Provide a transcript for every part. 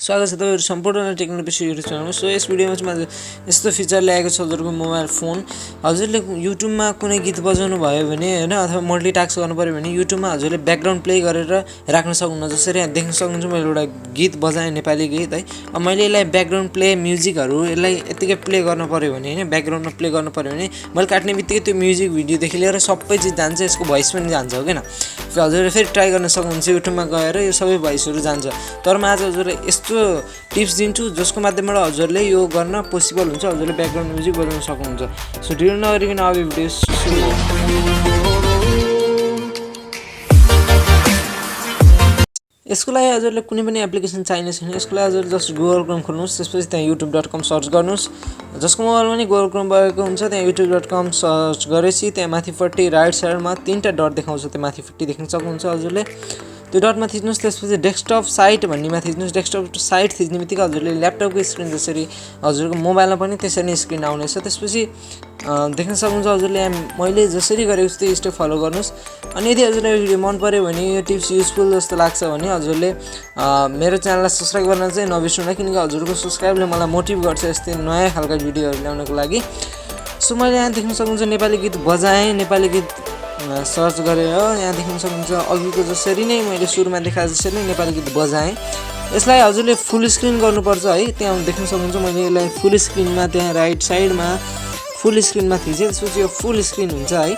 स्वागत छ तपाईहरु सम्पूर्ण टेक्नोलोजी युट्युब च्यानलमा। सो यस भिडियोमा चाहिँ मैले यस्तो फिचर ल्याएको छु हजुरको मोबाइल फोन। हजुरले युट्युबमा कुनै गीत बजाउनु भयो भने हैन अथवा मल्टिटास्क गर्नु पर्यो भने युट्युबमा हजुरले ब्याकग्राउन्ड प्ले गरेर राख्न सक्नुहुन्छ। जसरी यहाँ देख्न सक्नुहुन्छ मैले एउटा गीत बजाएँ, नेपाली गीत है। अब मैले यसलाई ब्याकग्राउन्ड प्ले म्युजिकहरु यसलाई यतिकै प्ले गर्न पर्यो भने हैन ब्याकग्राउन्डमा प्ले गर्न पर्यो भने मैले काट्ने बित्तिकै त्यो म्युजिक भिडियोदेखि लिएर सबै चीज जान्छ, यसको भोइस पनि जान्छ हो हैन। हजुरले फेरि ट्राई गर्न सक्नुहुन्छ युट्युबमा गएर यो सबै भोइसहरु जान्छ। तर म आज हजुरले यस्तो टिप्स दिन्छु जसको माध्यमबाट हजुरले यो गर्न पोसिबल हुन्छ। हजुरले ब्याकग्राउन्ड म्युजिक बजाउन सक्नुहुन्छ। सो ढिलो नगरिकन अब भिडियो सुरु यसको लागि हजुरले कुनै पनि एप्लिकेसन चाहिने छैन। यसको लागि हजुरले जस्ट गुगल क्रोम खोल्नुस्, त्यसपछि त्यहाँ youtube.com सर्च गर्नुस्। जसको मोबाइलमा नि गुगल क्रोम भएको हुन्छ त्यहाँ youtube.com सर्च गरेपछि त्यहाँ माथिपट्टि राइट साइडमा तीनटा डट देखाउँछ, त्यो माथिपट्टि देख्न सक्नुहुन्छ हजुरले। त्यो डटमा थिच्नुस्, त्यसपछि डेस्कटप साइट भन्नेमा थिच्नुस्। डेस्कटप साइट थिच्ने बित्तिकै हजुरले ल्यापटपको स्क्रिन जसरी हजुरको मोबाइलमा पनि त्यसरी नै स्क्रिन आउनेछ। त्यसपछि देख्न सक्नुहुन्छ हजुरले मैले जसरी गरेको छु त्यो स्टेप फलो गर्नुस्। अनि यदि हजुरलाई भिडियो मन पर्यो भने यो टिप्स युजफुल जस्तो लाग्छ भने हजुरले मेरो च्यानललाई सब्स्क्राइब गर्न चाहिँ नबिर्सनु, किनकि हजुरको सब्स्क्राइबले मलाई मोटिभ गर्छ यस्तै नयाँ खालका भिडियोहरु ल्याउनको लागि। सो मैले यहाँ देख्न सक्नुहुन्छ नेपाली गीत बजाएँ, नेपाली गीत सर्च गरेर यहाँ देख्न सक्नुहुन्छ अघिको जसरी नै मैले सुरुमा देखाए जसरी नै नेपाली गीत बजाएँ। यसलाई हजुरले फुल स्क्रिन गर्नुपर्छ है। त्यहाँ देख्न सक्नुहुन्छ मैले यसलाई फुल स्क्रिनमा त्यहाँ राइट साइडमा फुल स्क्रिनमा थिचेँ। त्यसपछि यो फुल स्क्रिन हुन्छ है।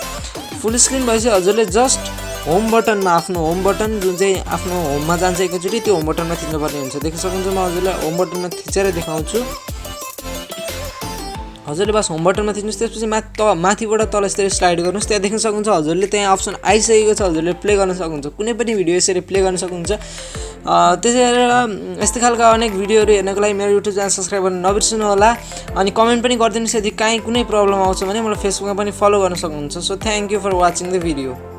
फुल स्क्रिन भएपछि हजुरले जस्ट होम बटनमा आफ्नो होम बटन जुन चाहिँ आफ्नो होममा जान्छ एकैचोटि त्यो होम बटनमा थिच्नुपर्ने हुन्छ। देख्न सक्नुहुन्छ म हजुरलाई होम बटनमा थिचेर देखाउँछु। हजुरले बस होम बटनमा थिच्नुस्, त्यसपछि माथिबाट तल यसरी स्लाइड गर्नुस्। त्यहाँ देख्न सक्नुहुन्छ हजुरले त्यहाँ अप्सन आइसकेको छ, हजुरले प्ले गर्न सक्नुहुन्छ। कुनै पनि भिडियो यसरी प्ले गर्न सक्नुहुन्छ। त्यसैले यस्तै खालका अनेक भिडियोहरु हेर्नको लागि मेरो युट्युब च्यानल सब्स्क्राइब गर्न नबिर्सनु होला। अनि कमेन्ट पनि गरिदिनुस् यदि कुनै प्रब्लम आउँछ भने मलाई फेसबुकमा पनि फलो गर्न सक्नुहुन्छ। So thank you for watching the video.